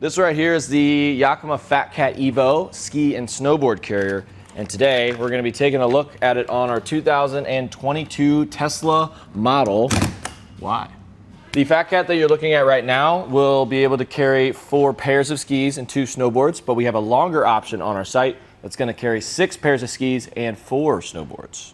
This right here is the Yakima Fat Cat Evo ski and snowboard carrier. And today we're going to be taking a look at it on our 2022 Tesla Model Y. The Fat Cat that you're looking at right now will be able to carry 4 pairs of skis and 2 snowboards, but we have a longer option on our site that's going to carry 6 pairs of skis and 4 snowboards.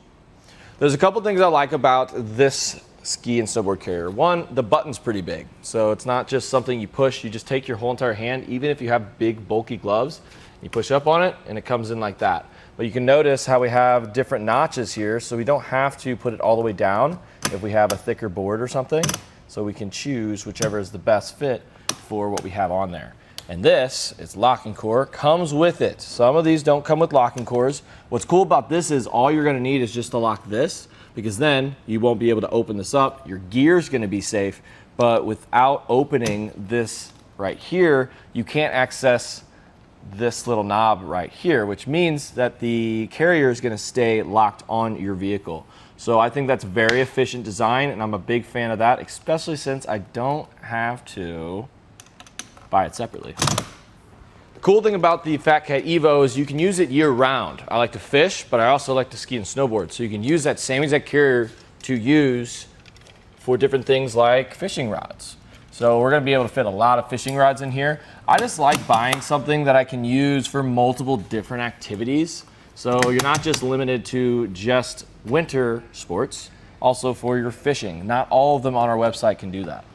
There's a couple things I like about this ski and snowboard carrier. One, the button's pretty big, so it's not just something you push. You just take your whole entire hand, even if you have big bulky gloves, you push up on it and it comes in like that. But you can notice how we have different notches here, so we don't have to put it all the way down if we have a thicker board or something. So we can choose whichever is the best fit for what we have on there. And this, its locking core, comes with it. Some of these don't come with locking cores. What's cool about this is all you're gonna need is just to lock this, because then you won't be able to open this up. Your gear's gonna be safe, but without opening this right here, you can't access this little knob right here, which means that the carrier is gonna stay locked on your vehicle. So I think that's very efficient design, and I'm a big fan of that, especially since I don't have to buy it separately. The cool thing about the Fat Cat Evo is you can use it year round. I like to fish, but I also like to ski and snowboard. So you can use that same exact carrier to use for different things like fishing rods. So we're gonna be able to fit a lot of fishing rods in here. I just like buying something that I can use for multiple different activities. So you're not just limited to just winter sports, also for your fishing. Not all of them on our website can do that.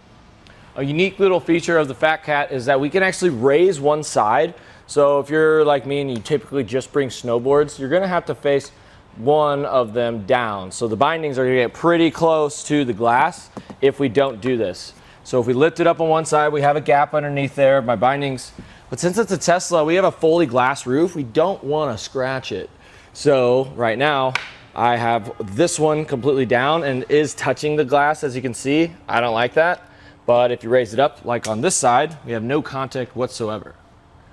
A unique little feature of the Fat Cat is that we can actually raise one side. So if you're like me and you typically just bring snowboards, you're gonna have to face one of them down. So the bindings are gonna get pretty close to the glass if we don't do this. So if we lift it up on one side, we have a gap underneath there, my bindings. But since it's a Tesla, we have a fully glass roof, we don't wanna scratch it. So right now, I have this one completely down and is touching the glass, as you can see. I don't like that. But if you raise it up, like on this side, we have no contact whatsoever.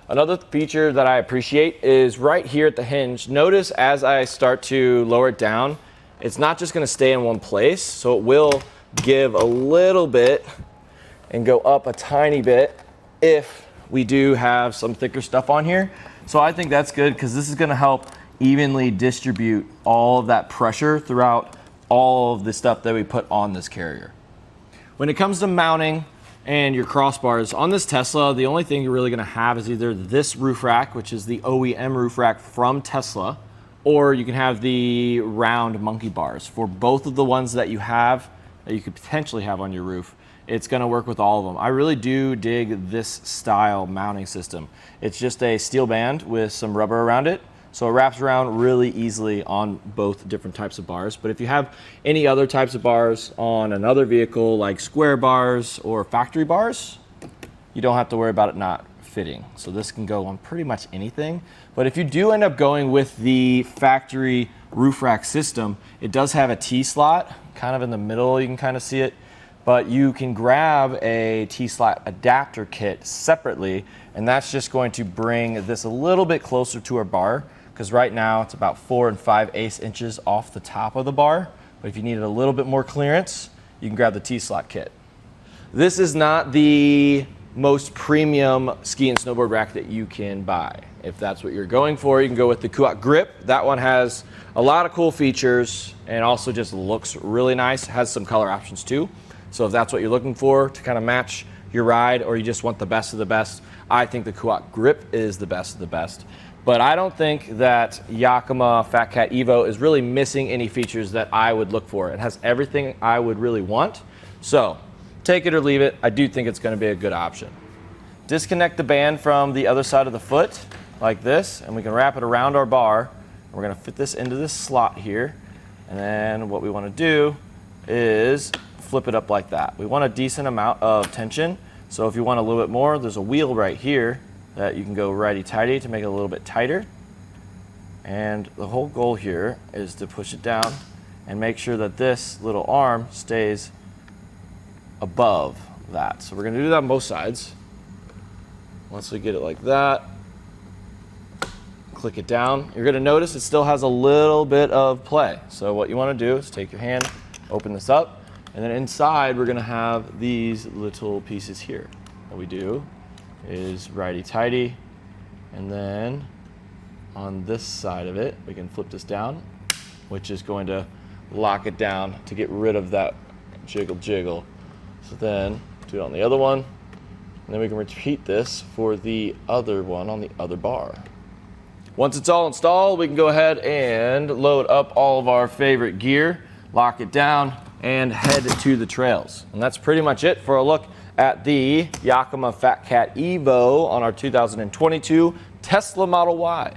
Another feature that I appreciate is right here at the hinge. Notice as I start to lower it down, it's not just gonna stay in one place, so it will give a little bit and go up a tiny bit if we do have some thicker stuff on here. So I think that's good, because this is gonna help evenly distribute all of that pressure throughout all of the stuff that we put on this carrier. When it comes to mounting and your crossbars, on this Tesla, the only thing you're really gonna have is either this roof rack, which is the OEM roof rack from Tesla, or you can have the round monkey bars. For both of the ones that you have, that you could potentially have on your roof, it's gonna work with all of them. I really do dig this style mounting system. It's just a steel band with some rubber around it, so it wraps around really easily on both different types of bars. But if you have any other types of bars on another vehicle, like square bars or factory bars, you don't have to worry about it not fitting. So this can go on pretty much anything. But if you do end up going with the factory roof rack system, it does have a T-slot, kind of in the middle, you can kind of see it. But you can grab a T-slot adapter kit separately, and that's just going to bring this a little bit closer to our bar, because right now it's about 4 5/8 inches off the top of the bar. But if you needed a little bit more clearance, you can grab the T-slot kit. This is not the most premium ski and snowboard rack that you can buy. If that's what you're going for, you can go with the Kuat Grip. That one has a lot of cool features and also just looks really nice. It has some color options too. So if that's what you're looking for to kind of match your ride, or you just want the best of the best, I think the Kuat Grip is the best of the best. But I don't think that Yakima Fat Cat Evo is really missing any features that I would look for. It has everything I would really want. So take it or leave it. I do think it's going to be a good option. Disconnect the band from the other side of the foot like this, and we can wrap it around our bar. We're going to fit this into this slot here. And then what we want to do is flip it up like that. We want a decent amount of tension. So if you want a little bit more, there's a wheel right here that you can go righty-tighty to make it a little bit tighter. And the whole goal here is to push it down and make sure that this little arm stays above that. So we're gonna do that on both sides. Once we get it like that, click it down. You're gonna notice it still has a little bit of play. So what you wanna do is take your hand, open this up, and then inside we're gonna have these little pieces here. What we do is righty-tighty. And then on this side of it, we can flip this down, which is going to lock it down to get rid of that jiggle. So then do it on the other one, and then we can repeat this for the other one on the other bar. Once it's all installed, we can go ahead and load up all of our favorite gear, lock it down, and head to the trails. And that's pretty much it for a look at the Yakima Fat Cat Evo on our 2022 Tesla Model Y.